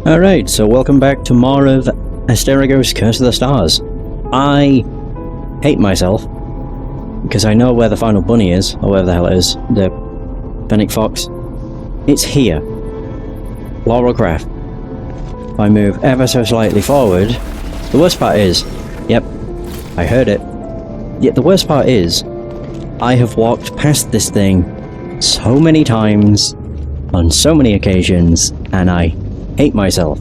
Alright, so welcome back to more of Asterigos Curse of the Stars. I hate myself because I know where the final bunny is, or wherever the hell it is, the Fennec Fox. It's here. Laurel Craft. If I move ever so slightly forward, the worst part is, yep, I heard it. Yet the worst part is, I have walked past this thing so many times, on so many occasions, and I hate myself.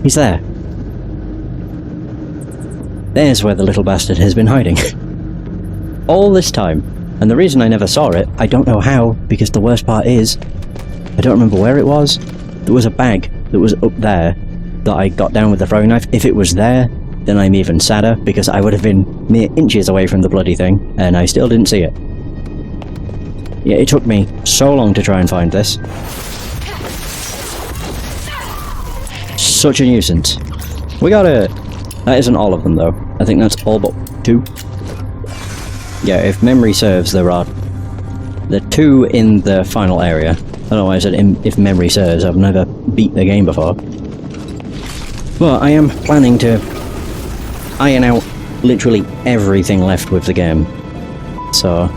He's there. There's where the little bastard has been hiding. All this time. And the reason I never saw it, I don't know how, because the worst part is, I don't remember where it was. There was a bag that was up there that I got down with the throwing knife. If it was there, then I'm even sadder, because I would have been mere inches away from the bloody thing, and I still didn't see it. Yeah, it took me so long to try and find this. Such a nuisance. We got it. That isn't all of them though. I think that's all but 2. Yeah, if memory serves, there are the 2 in the final area. I don't know why I said if memory serves. I've never beat the game before. But I am planning to iron out literally everything left with the game. So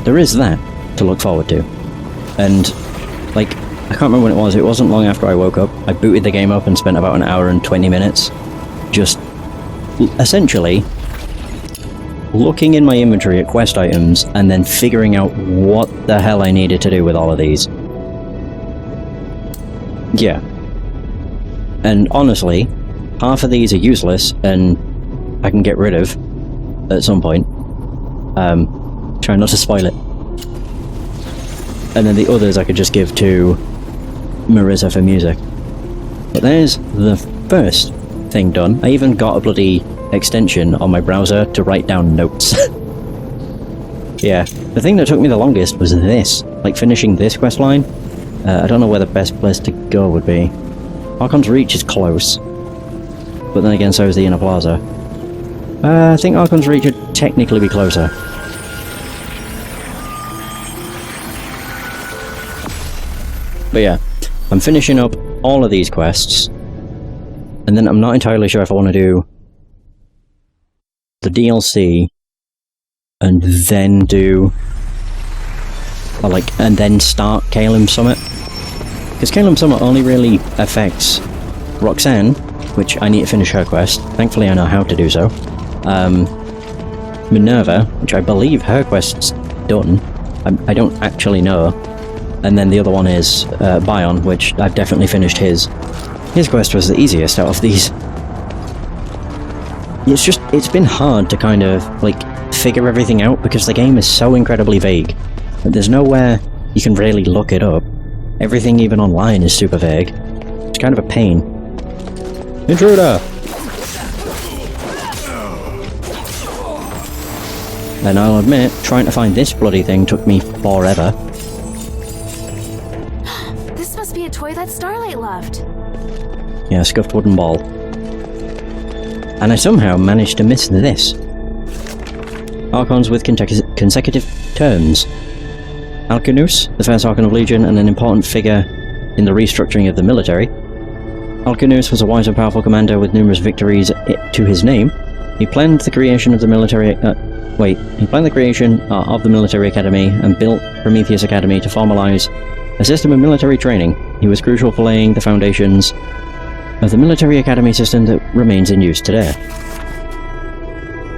there is that to look forward to. And, like, I can't remember when it was. It wasn't long after I woke up. I booted the game up and spent about an hour and 20 minutes just essentially looking in my inventory at quest items and then figuring out what the hell I needed to do with all of these. Yeah. And honestly, half of these are useless and I can get rid of at some point. Try not to spoil it. And then the others I could just give to Marissa for music. But there's the first thing done. I even got a bloody extension on my browser to write down notes. Yeah, the thing that took me the longest was this. Like finishing this quest line. I don't know where the best place to go would be. Archon's Reach is close. But then again, so is the Inner Plaza. I think Archon's Reach would technically be closer. But yeah, I'm finishing up all of these quests, and then I'm not entirely sure if I want to do the DLC and then do, or like, and then start Caelum Summit, because Caelum Summit only really affects Roxanne, which I need to finish her quest. Thankfully I know how to do so. Minerva, which I believe her quest's done. I don't actually know. And then the other one is Bion, which I've definitely finished his. His quest was the easiest out of these. It's been hard to kind of, like, figure everything out because the game is so incredibly vague. There's nowhere you can really look it up. Everything, even online, is super vague. It's kind of a pain. Intruder! And I'll admit, trying to find this bloody thing took me forever. Be a toy that Starlight loved. Yeah, scuffed wooden ball. And I somehow managed to miss this. Archons with consecutive turns. Alcinous, the first Archon of Legion and an important figure in the restructuring of the military. Alcinous was a wise and powerful commander with numerous victories to his name. He planned the creation of the military... He planned the creation of the military academy and built Prometheus Academy to formalize a system of military training. He was crucial for laying the foundations of the military academy system that remains in use today.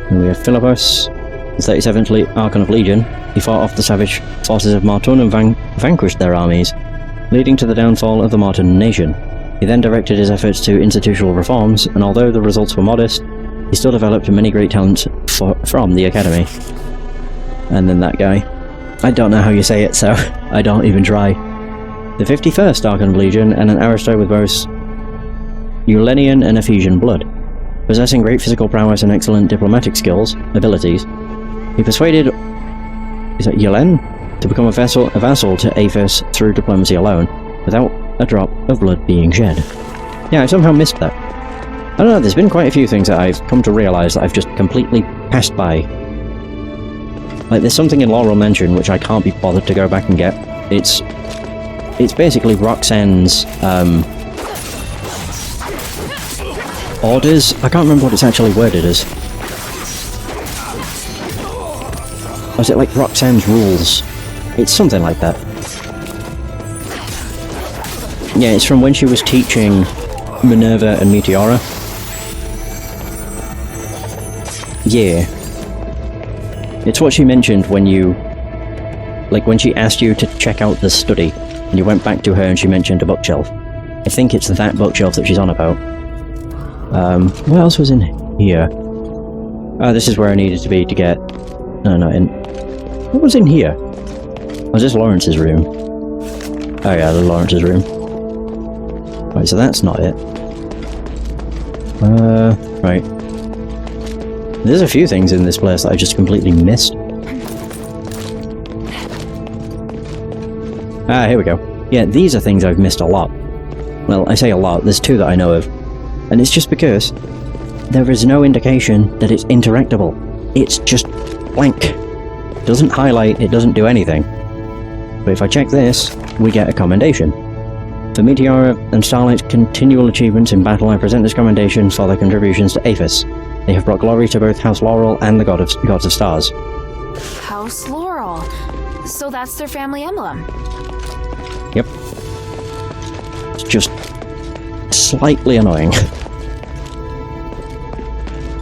And we have Philippus, the 37th Archon of Legion. He fought off the savage forces of Martun and vanquished their armies, leading to the downfall of the Martun nation. He then directed his efforts to institutional reforms, and although the results were modest, he still developed many great talents from the academy. And then that guy. I don't know how you say it, so I don't even try. The 51st Archon of Legion, and an aristo with both Eulenian and Ephesian blood. Possessing great physical prowess and excellent diplomatic abilities, he persuaded Yelen to become a vassal to Aphes through diplomacy alone, without a drop of blood being shed. Yeah, I somehow missed that. I don't know, there's been quite a few things that I've come to realise that I've just completely passed by. Like, there's something in Laurel Mansion which I can't be bothered to go back and get. It's it's basically Roxanne's orders. I can't remember what it's actually worded as. Or is it like Roxanne's rules? It's something like that. Yeah, it's from when she was teaching Minerva and Meteora. Yeah. It's what she mentioned when you... like when she asked you to check out the study, and you went back to her and she mentioned a bookshelf. I think it's that bookshelf that she's on about. What else was in here? Oh, this is where I needed to be to get... no, not in... what was in here? Was this Lawrence's room? Oh yeah, the Lawrence's room. Right, so that's not it. Right. There's a few things in this place that I just completely missed. Ah, here we go. Yeah, these are things I've missed a lot. Well, I say a lot, there's two that I know of. And it's just because there is no indication that it's interactable. It's just blank. It doesn't highlight, it doesn't do anything. But if I check this, we get a commendation. For Meteora and Starlight's continual achievements in battle, I present this commendation for their contributions to Aphes. They have brought glory to both House Laurel and the Gods of Stars. House Laurel. So that's their family emblem. Yep. It's just slightly annoying.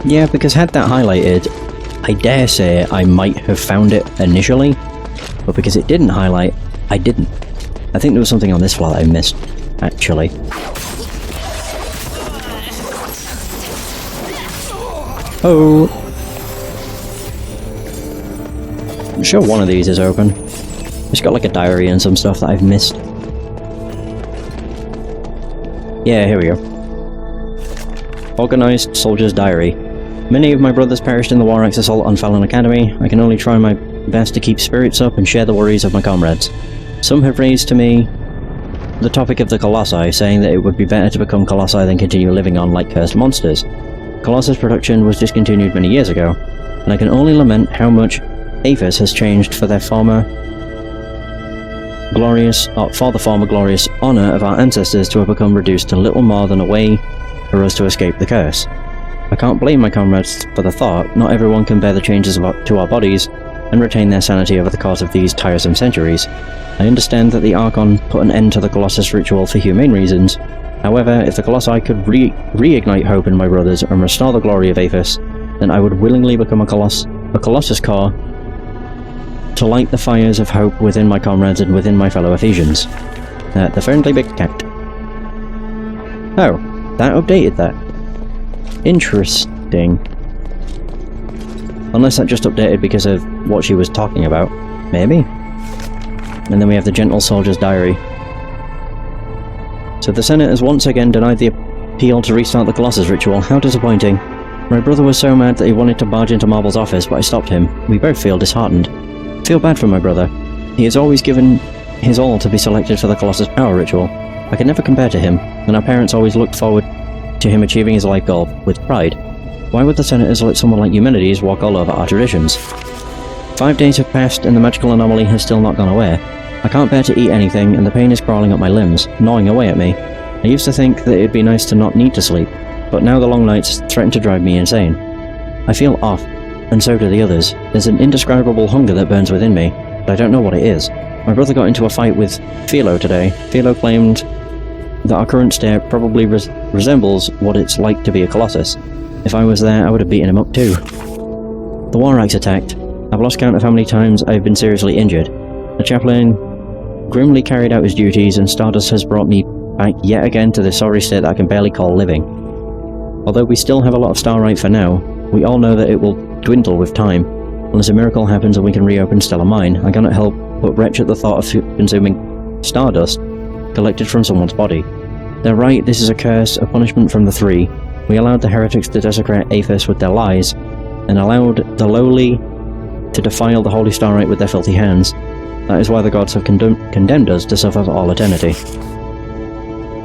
Yeah, because had that highlighted, I dare say I might have found it initially, but because it didn't highlight, I didn't. I think there was something on this floor that I missed, actually. Oh! I'm sure one of these is open. It's got like a diary and some stuff that I've missed. Yeah, here we go. Organized Soldier's Diary. Many of my brothers perished in the war axe assault on Fallon Academy. I can only try my best to keep spirits up and share the worries of my comrades. Some have raised to me the topic of the Colossi, saying that it would be better to become Colossi than continue living on like cursed monsters. Colossus production was discontinued many years ago, and I can only lament how much Aphes has changed for their former glorious honour of our ancestors to have become reduced to little more than a way for us to escape the curse. I can't blame my comrades for the thought. Not everyone can bear the changes to our bodies and retain their sanity over the course of these tiresome centuries. I understand that the Archon put an end to the Colossus ritual for humane reasons. However, if the Colossi could reignite hope in my brothers and restore the glory of Aphes, then I would willingly become a Colossus core to light the fires of hope within my comrades and within my fellow Ephesians. The friendly big cat. Oh, that updated that. Interesting. Unless that just updated because of what she was talking about. Maybe. And then we have the Gentle Soldier's Diary. So the Senate has once again denied the appeal to restart the Colossus ritual. How disappointing. My brother was so mad that he wanted to barge into Marble's office, but I stopped him. We both feel disheartened. I feel bad for my brother. He has always given his all to be selected for the Colossus power ritual. I could never compare to him, and our parents always looked forward to him achieving his life goal with pride. Why would the Senators let someone like Eumenides walk all over our traditions? 5 days have passed and the magical anomaly has still not gone away. I can't bear to eat anything and the pain is crawling up my limbs, gnawing away at me. I used to think that it'd be nice to not need to sleep, but now the long nights threaten to drive me insane. I feel off, and so do the others. There's an indescribable hunger that burns within me, but I don't know what it is. My brother got into a fight with Philo today. Philo claimed that our current state probably resembles what it's like to be a Colossus. If I was there, I would have beaten him up too. The War Axe attacked. I've lost count of how many times I've been seriously injured. The chaplain grimly carried out his duties, and Stardust has brought me back yet again to this sorry state that I can barely call living. Although we still have a lot of Starlight for now, we all know that it will dwindle with time. Unless a miracle happens and we can reopen Stellar Mine, I cannot help but retch at the thought of consuming Stardust collected from someone's body. They're right, this is a curse, a punishment from the Three. We allowed the heretics to desecrate Aphes with their lies, and allowed the lowly to defile the Holy Starlight with their filthy hands. That is why the gods have condemned us to suffer for all eternity.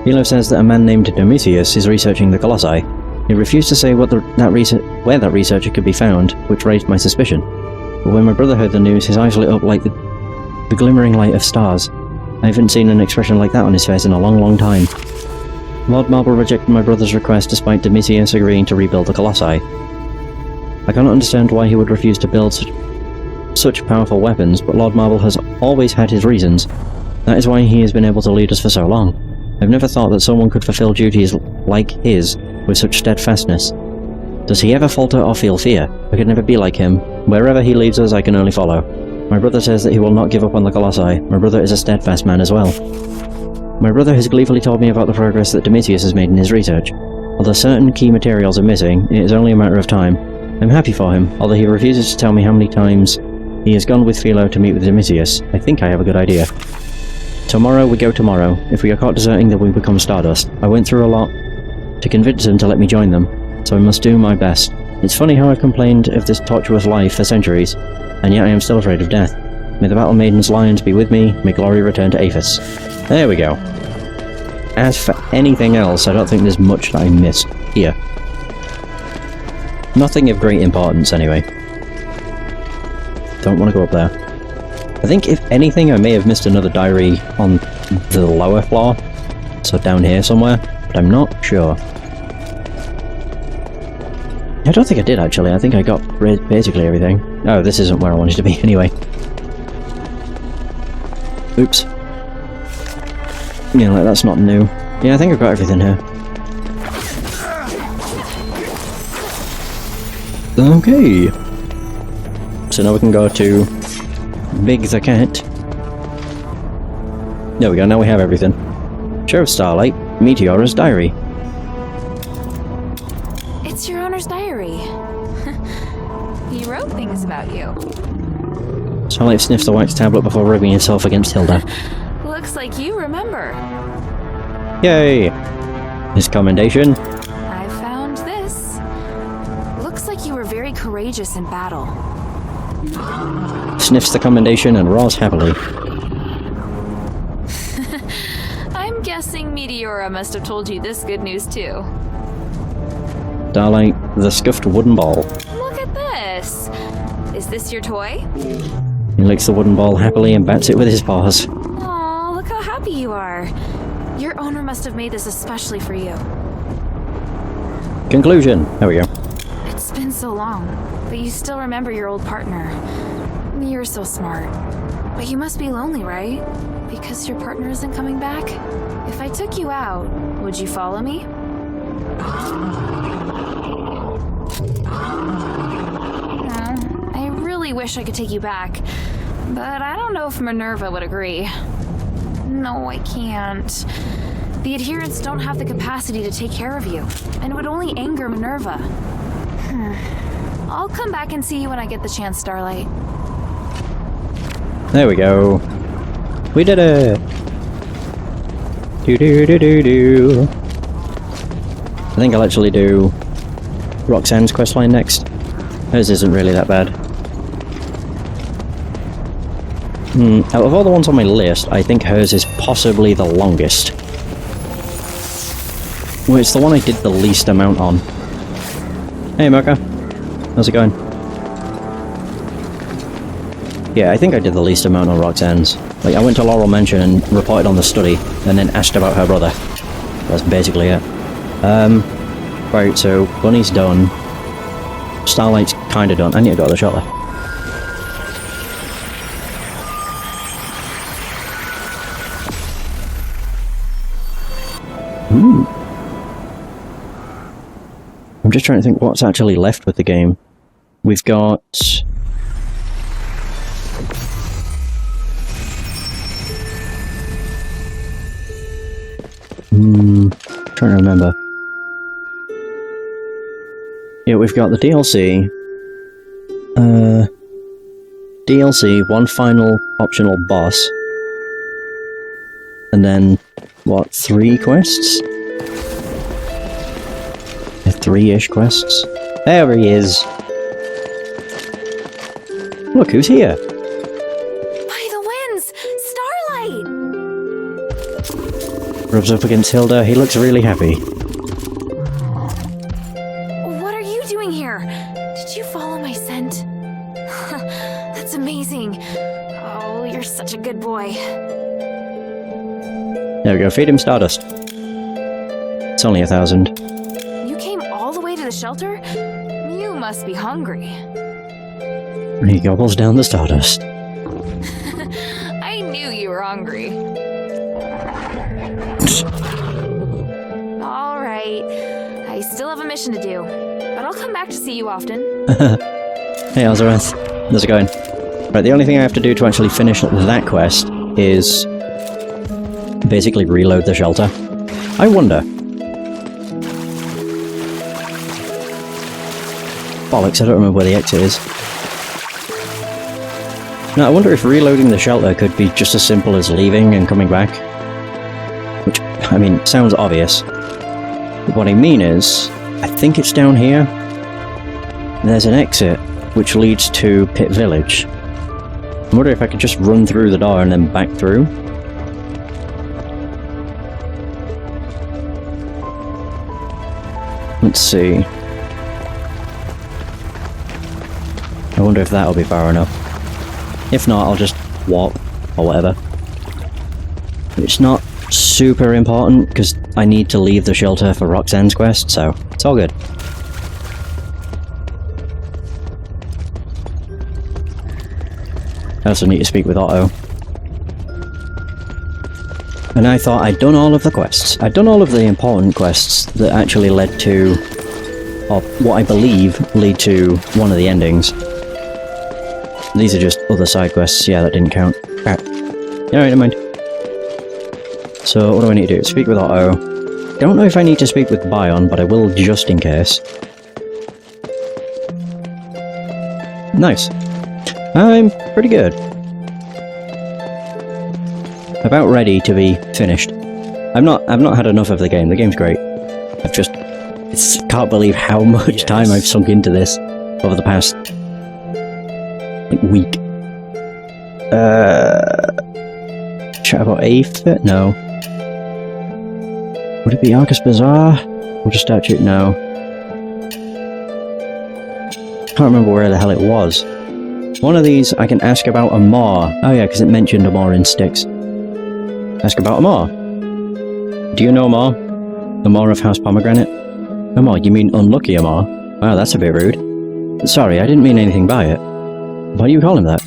Philo says that a man named Domitius is researching the Colossi. He refused to say where that researcher could be found, which raised my suspicion. But when my brother heard the news, his eyes lit up like the glimmering light of stars. I haven't seen an expression like that on his face in a long, long time. Lord Marble rejected my brother's request despite Domitius agreeing to rebuild the Colossi. I cannot understand why he would refuse to build such powerful weapons, but Lord Marble has always had his reasons. That is why he has been able to lead us for so long. I've never thought that someone could fulfill duties like his with such steadfastness. Does he ever falter or feel fear? I could never be like him. Wherever he leads us, I can only follow. My brother says that he will not give up on the Colossi. My brother is a steadfast man as well. My brother has gleefully told me about the progress that Domitius has made in his research. Although certain key materials are missing, it is only a matter of time. I'm happy for him, although he refuses to tell me how many times he has gone with Philo to meet with Domitius. I think I have a good idea. Tomorrow we go tomorrow. If we are caught deserting, then we become Stardust. I went through a lot to convince him to let me join them, so I must do my best. It's funny how I've complained of this tortuous life for centuries, and yet I am still afraid of death. May the Battle Maiden's lions be with me, may glory return to Aphes. There we go. As for anything else, I don't think there's much that I missed here. Nothing of great importance, anyway. Don't want to go up there. I think, if anything, I may have missed another diary on the lower floor, so down here somewhere, but I'm not sure. I don't think I did, actually. I think I got basically everything. Oh, this isn't where I wanted to be, anyway. Oops. Yeah, like, that's not new. Yeah, I think I've got everything here. Okay. So now we can go to Big the Cat. There we go, now we have everything. Sheriff Starlight, Meteora's diary. It's your owner's diary. He wrote things about you. Starlight sniffs the wax tablet before rubbing himself against Hilda. Looks like you remember. Yay! His commendation. I found this. Looks like you were very courageous in battle. Sniffs the commendation and roars happily. I'm guessing Meteora must have told you this good news too. Starlight, the scuffed wooden ball. Look at this. Is this your toy? He licks the wooden ball happily and bats it with his paws. Aw, look how happy you are. Your owner must have made this especially for you. Conclusion. There we go. It's been so long, but you still remember your old partner. You're so smart. But you must be lonely, right? Because your partner isn't coming back? If I took you out, would you follow me? I really wish I could take you back, but I don't know if Minerva would agree. No, I can't. The adherents don't have the capacity to take care of you, and it would only anger Minerva. I'll come back and see you when I get the chance, Starlight. There we go. We did it! Do. I think I'll actually do Roxanne's questline next. Hers isn't really that bad. Out of all the ones on my list, I think hers is possibly the longest. Well, it's the one I did the least amount on. Hey, Mocha. How's it going? Yeah, I think I did the least amount on Roxanne's. Like, I went to Laurel Mansion and reported on the study, and then asked about her brother. That's basically it. Right, so Bunny's done. Starlight's kinda done. I need to go to the shop there. I'm just trying to think what's actually left with the game. We've got... trying to remember. Yeah, we've got the DLC. DLC, one final optional boss. And then, what, 3 quests? 3-ish quests. There he is! Look, who's here? By the winds! Starlight! Rubs up against Hilda, he looks really happy. What are you doing here? Did you follow my scent? That's amazing. Oh, you're such a good boy. There we go, feed him stardust. It's only 1,000. You came all the way to the shelter? You must be hungry. And he gobbles down the stardust. I knew you were hungry. Alright, I still have a mission to do, but I'll come back to see you often. Hey Azarath, how's it going? Right, the only thing I have to do to actually finish that quest is basically reload the shelter. I wonder. Bollocks, I don't remember where the exit is. Now, I wonder if reloading the shelter could be just as simple as leaving and coming back. Which, I mean, sounds obvious. But what I mean is, I think it's down here. There's an exit which leads to Pit Village. I wonder if I could just run through the door and then back through. Let's see. I wonder if that'll be far enough. If not, I'll just walk, or whatever. It's not super important, because I need to leave the shelter for Roxanne's quest, so it's all good. I also need to speak with Otto. And I thought I'd done all of the quests. I'd done all of the important quests that actually led to, or what I believe lead to, one of the endings. These are just other side quests. Yeah, that didn't count. Crap. Alright, never mind. So, what do I need to do? Speak with Otto. Don't know if I need to speak with Bion, but I will just in case. Nice. I'm pretty good. About ready to be finished. I've not had enough of the game. The game's great. Can't believe how much time I've sunk into this over the past week. Chat about Aphes? No. Would it be Arcus Bazaar? We'll just start shooting now. Can't remember where the hell it was. One of these I can ask about a maw. Oh yeah, because it mentioned a maw in Styx. Ask about a maw. Do you know a maw? The maw of House Pomegranate? A maw? You mean unlucky a maw? Wow, that's a bit rude. Sorry, I didn't mean anything by it. Why do you call him that?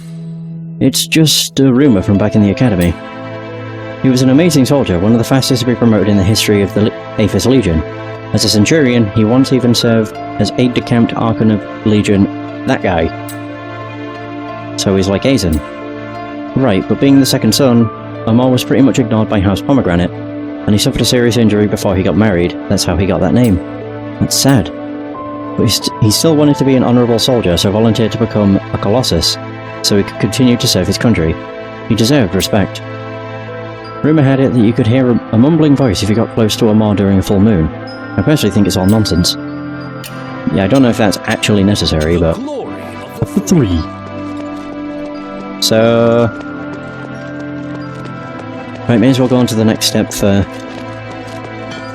It's just a rumour from back in the academy. He was an amazing soldier, one of the fastest to be promoted in the history of the Aphes Legion. As a centurion, he once even served as aide-de-camp to Archon of Legion. That guy. So he's like Azen. Right, but being the second son, Amar was pretty much ignored by House Pomegranate, and he suffered a serious injury before he got married. That's how he got that name. That's sad. But he still wanted to be an honourable soldier, so volunteered to become a Colossus, so he could continue to serve his country. He deserved respect. Rumour had it that you could hear a mumbling voice if you got close to a maw during a full moon. I personally think it's all nonsense. Yeah, I don't know if that's actually necessary, but... Up for 3. So... Right, may as well go on to the next step for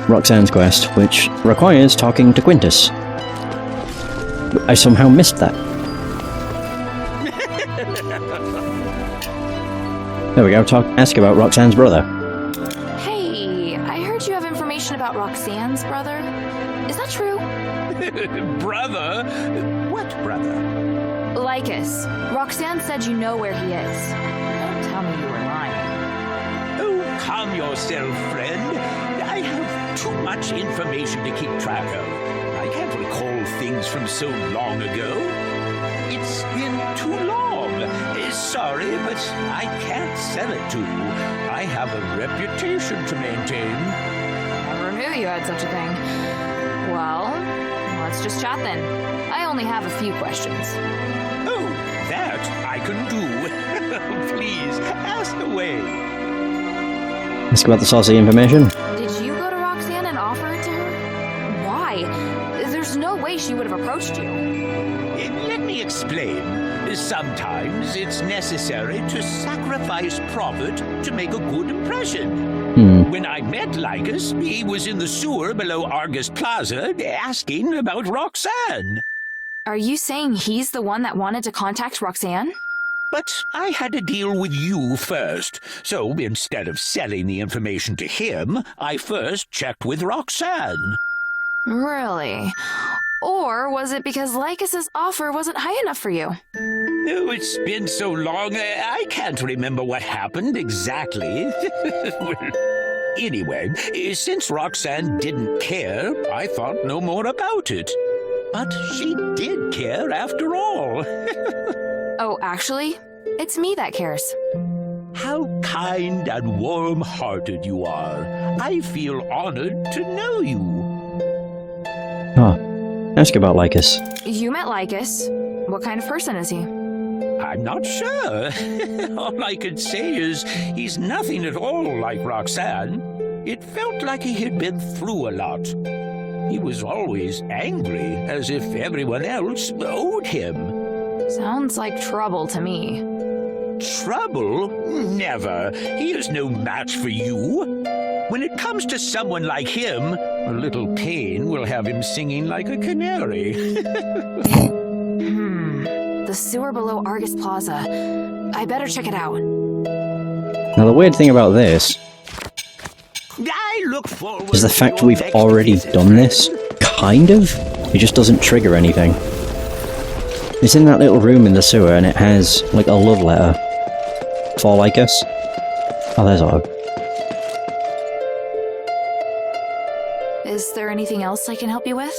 Roxanne's quest, which requires talking to Quintus. I somehow missed that. There we go, ask about Roxanne's brother. Hey, I heard you have information about Roxanne's brother. Is that true? Brother? What brother? Lycus. Roxanne said you know where he is. Don't tell me you were lying. Oh, calm yourself, friend. I have too much information to keep track of. I can't recall things from so long ago. It's been too long. Sorry, but I can't sell it to you. I have a reputation to maintain. Never knew you had such a thing. Well, let's just chat then. I only have a few questions. Oh, that I can do. Please, ask away. Ask about the saucy information. Did you go to Roxanne and offer it to her? Why? There's no way she would have approached you. Let me explain. Sometimes it's necessary to sacrifice profit to make a good impression. When I met Lycus, he was in the sewer below Argus Plaza asking about Roxanne. Are you saying he's the one that wanted to contact Roxanne? But I had to deal with you first, so instead of selling the information to him, I first checked with Roxanne. Really? Or was it because Lycus's offer wasn't high enough for you? Oh, it's been so long, I can't remember what happened exactly. Anyway, since Roxanne didn't care, I thought no more about it. But she did care after all. Oh, actually, it's me that cares. How kind and warm-hearted you are. I feel honored to know you. Oh, ask about Lycus. You met Lycus. What kind of person is he? I'm not sure. All I could say is he's nothing at all like Roxanne. It felt like he had been through a lot. He was always angry, as if everyone else owed him. Sounds like trouble to me. Trouble? Never. He is no match for you. When it comes to someone like him, a little pain will have him singing like a canary. The sewer below Argus Plaza. I better check it out. Now the weird thing about this I look forward is the to fact your we've next already visit, done this. friend. Kind of. It just doesn't trigger anything. It's in that little room in the sewer and it has, like, a love letter for Lycus. Oh, there's Otto. Is there anything else I can help you with?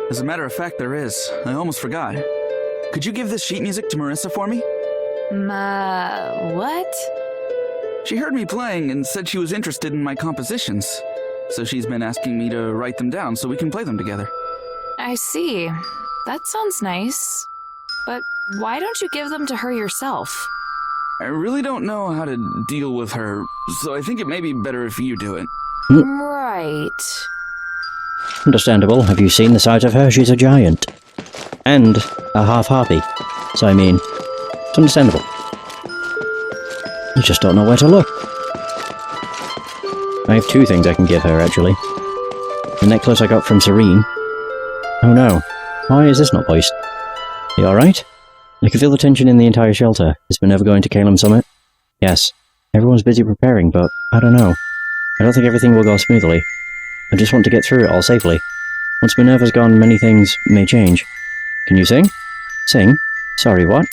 As a matter of fact, there is. I almost forgot. Could you give this sheet music to Marissa for me? What? She heard me playing and said she was interested in my compositions. So she's been asking me to write them down so we can play them together. I see. That sounds nice. But why don't you give them to her yourself? I really don't know how to deal with her, so I think it may be better if you do it. Right. Understandable. Have you seen the size of her? She's a giant. And a half-harpy. So, I mean, it's understandable. You just don't know where to look. I have two things I can give her, actually. The necklace I got from Serene. Oh no. Why is this not voiced? You alright? I can feel the tension in the entire shelter. Is Minerva going to Calum Summit? Yes. Everyone's busy preparing, but I don't know. I don't think everything will go smoothly. I just want to get through it all safely. Once Minerva's gone, many things may change. Can you sing? Sing? Sorry, what?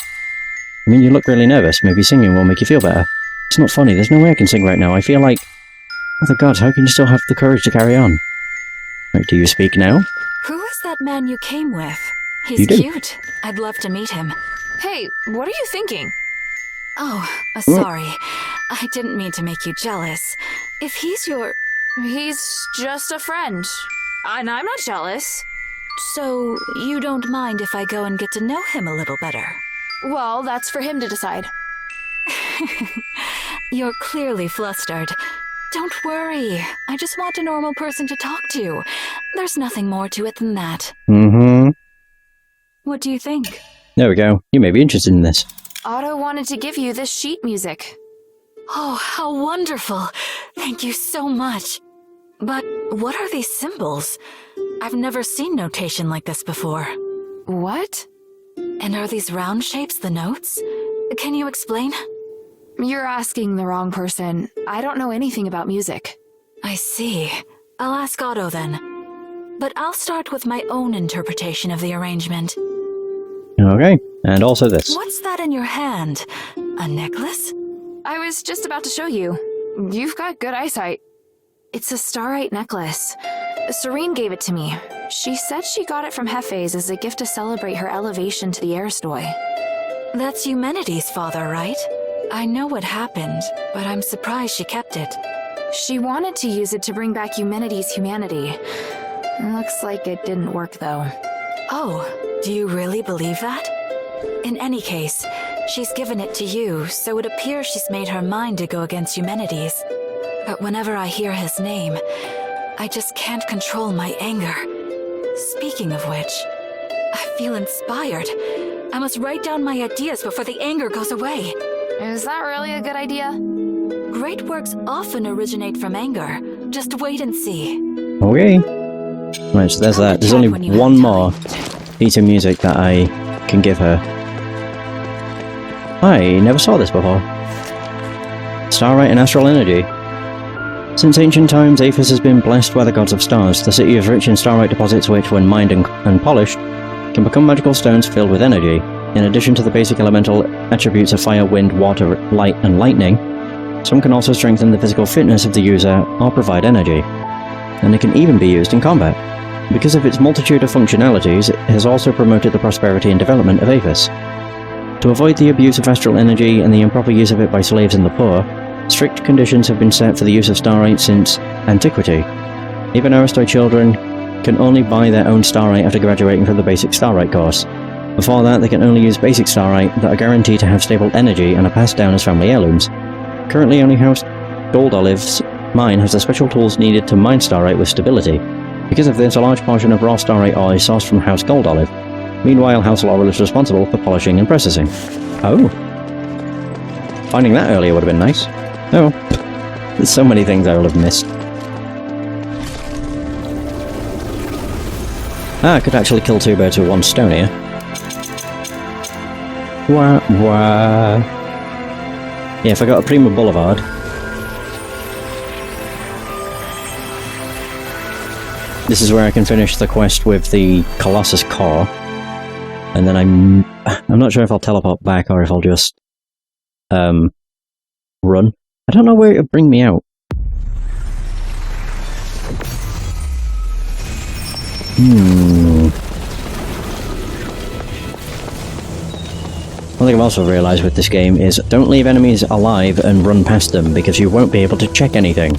I mean, you look really nervous. Maybe singing will make you feel better. It's not funny. There's no way I can sing right now. I feel like... Oh, the gods, how can you still have the courage to carry on? Right, do you speak now? Who is that man you came with? You He's do. cute. I'd love to meet him. Hey, what are you thinking? Oh, sorry. I didn't mean to make you jealous. If he's your... He's just a friend. And I'm not jealous. So, you don't mind if I go and get to know him a little better? Well, that's for him to decide. You're clearly flustered. Don't worry. I just want a normal person to talk to. There's nothing more to it than that. Mm-hmm. What do you think? There we go. You may be interested in this. Otto wanted to give you this sheet music. Oh, how wonderful. Thank you so much. But what are these symbols? I've never seen notation like this before. What? And are these round shapes the notes? Can you explain? You're asking the wrong person. I don't know anything about music. I see. I'll ask Otto then. But I'll start with my own interpretation of the arrangement. Okay. And also this. What's that in your hand? A necklace? I was just about to show you. You've got good eyesight. It's a starite necklace. Serene gave it to me. She said she got it from Aphes as a gift to celebrate her elevation to the Aristoi. That's Eumenides' father, right? I know what happened, but I'm surprised she kept it. She wanted to use it to bring back Eumenides' humanity. Looks like it didn't work, though. Oh, do you really believe that? In any case, she's given it to you, so it appears she's made her mind to go against Eumenides. But whenever I hear his name, I just can't control my anger. Speaking of which, I feel inspired. I must write down my ideas before the anger goes away. Is that really a good idea? Great works often originate from anger. Just wait and see. Okay. Right, so there's that. There's only one more piece of music that I can give her. I never saw this before. Starlight and astral energy. Since ancient times, Aphes has been blessed by the gods of stars. The city is rich in starlight deposits which, when mined and polished, can become magical stones filled with energy. In addition to the basic elemental attributes of fire, wind, water, light, and lightning, some can also strengthen the physical fitness of the user or provide energy. And it can even be used in combat. Because of its multitude of functionalities, it has also promoted the prosperity and development of Aphes. To avoid the abuse of astral energy and the improper use of it by slaves and the poor, strict conditions have been set for the use of starlight since antiquity. Even Aristoi children can only buy their own starlight after graduating from the basic starlight course. Before that, they can only use basic starlight that are guaranteed to have stable energy and are passed down as family heirlooms. Currently, only House Gold Olive's mine has the special tools needed to mine starlight with stability. Because of this, a large portion of raw starlight ore is sourced from House Gold Olive. Meanwhile, House Laurel is responsible for polishing and processing. Oh. Finding that earlier would have been nice. Oh. There's so many things I will have missed. I could actually kill two birds with one stone here. Wah, wah. Yeah, if I got a Prima Boulevard. This is where I can finish the quest with the Colossus Core. And then I'm not sure if I'll teleport back or if I'll just run. I don't know where it'll bring me out. One thing I've also realised with this game is don't leave enemies alive and run past them because you won't be able to check anything.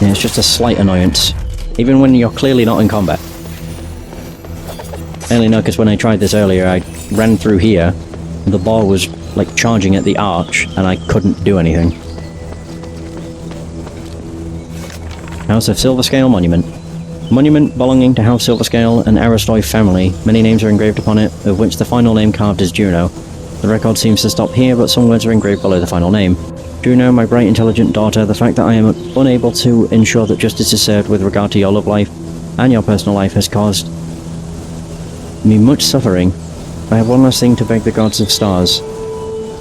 Yeah, it's just a slight annoyance, even when you're clearly not in combat. I only know because when I tried this earlier, I ran through here, and the ball was like charging at the arch, and I couldn't do anything. House of Silverscale Monument. Monument belonging to House Silverscale and Aristoi family. Many names are engraved upon it, of which the final name carved is Juno. The record seems to stop here, but some words are engraved below the final name. Juno, my bright, intelligent daughter, the fact that I am unable to ensure that justice is served with regard to your love life and your personal life has caused me much suffering. I have one last thing to beg the gods of stars.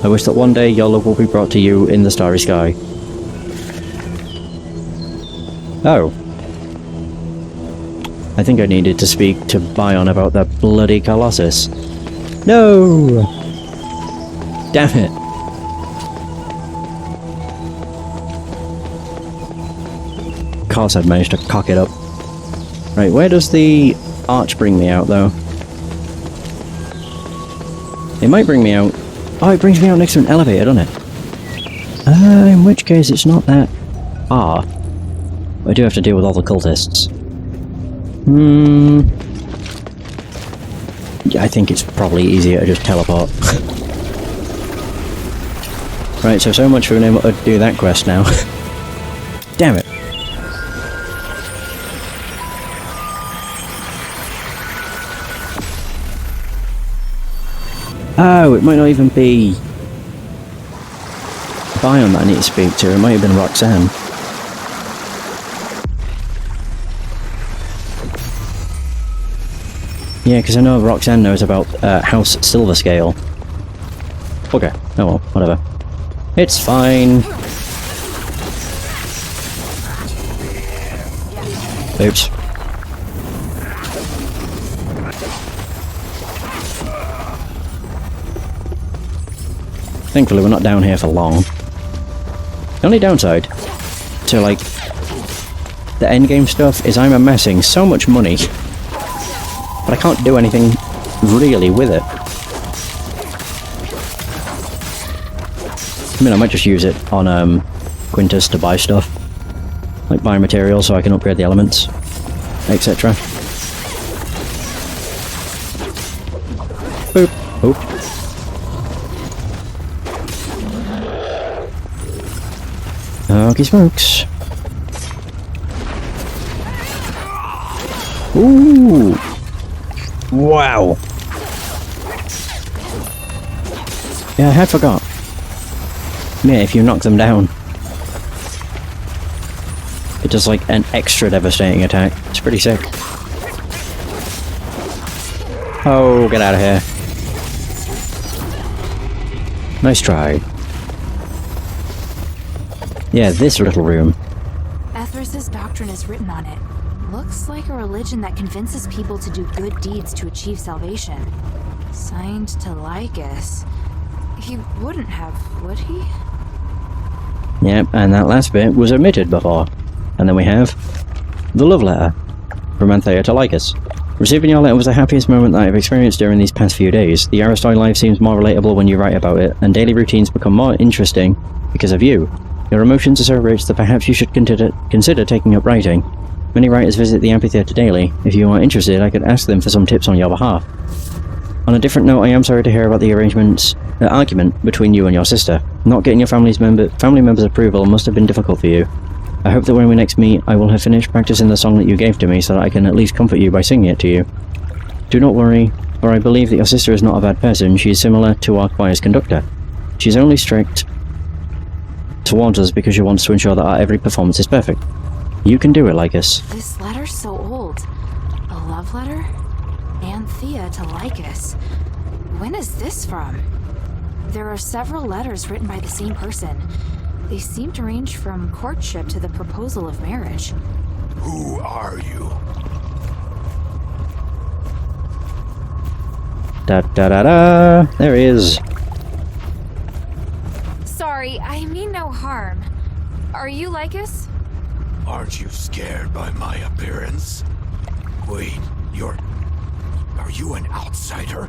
I wish that one day your love will be brought to you in the starry sky. Oh. I think I needed to speak to Bion about that bloody Colossus. No! Damn it. Of course I'd managed to cock it up. Right, where does the arch bring me out, though? It might bring me out... Oh, it brings me out next to an elevator, doesn't it? In which case it's not that far. I do have to deal with all the cultists. Yeah, I think it's probably easier to just teleport. Right, so much for being able to do that quest now. Damn it. Oh, it might not even be Bion that I need to speak to. It might have been Roxanne. Yeah, because I know Roxanne knows about House Silverscale. Okay, oh well, whatever. It's fine. Oops. Thankfully we're not down here for long. The only downside to, like, the endgame stuff is I'm amassing so much money, but I can't do anything really with it. I mean, I might just use it on Quintus to buy stuff. Like buy materials so I can upgrade the elements, etc. Boop. Oop. Okey smokes. Ooh! Wow! Yeah, I had forgot. Yeah, if you knock them down. It does like an extra devastating attack. It's pretty sick. Oh, get out of here. Nice try. Yeah, this little room. Aphes' doctrine is written on it. Looks like a religion that convinces people to do good deeds to achieve salvation. Signed to Lycus. He wouldn't have, would he? Yep, and that last bit was omitted before. And then we have the love letter from Anthea to Lycus. Receiving your letter was the happiest moment that I've experienced during these past few days. The Aristoi life seems more relatable when you write about it, and daily routines become more interesting because of you. Your emotions are so rich that perhaps you should consider taking up writing. Many writers visit the amphitheater daily. If you are interested, I could ask them for some tips on your behalf. On a different note, I am sorry to hear about the argument between you and your sister. Not getting your family members' approval must have been difficult for you. I hope that when we next meet, I will have finished practicing the song that you gave to me so that I can at least comfort you by singing it to you. Do not worry, for I believe that your sister is not a bad person. She is similar to our choir's conductor. She is only strict towards us because she wants to ensure that our every performance is perfect. You can do it, Lycus. This letter's so old. A love letter? Anthea to Lycus. When is this from? There are several letters written by the same person. They seem to range from courtship to the proposal of marriage. Who are you? Da da da da! There he is. Sorry, I mean no harm. Are you Lycus? Aren't you scared by my appearance? Wait, are you an outsider?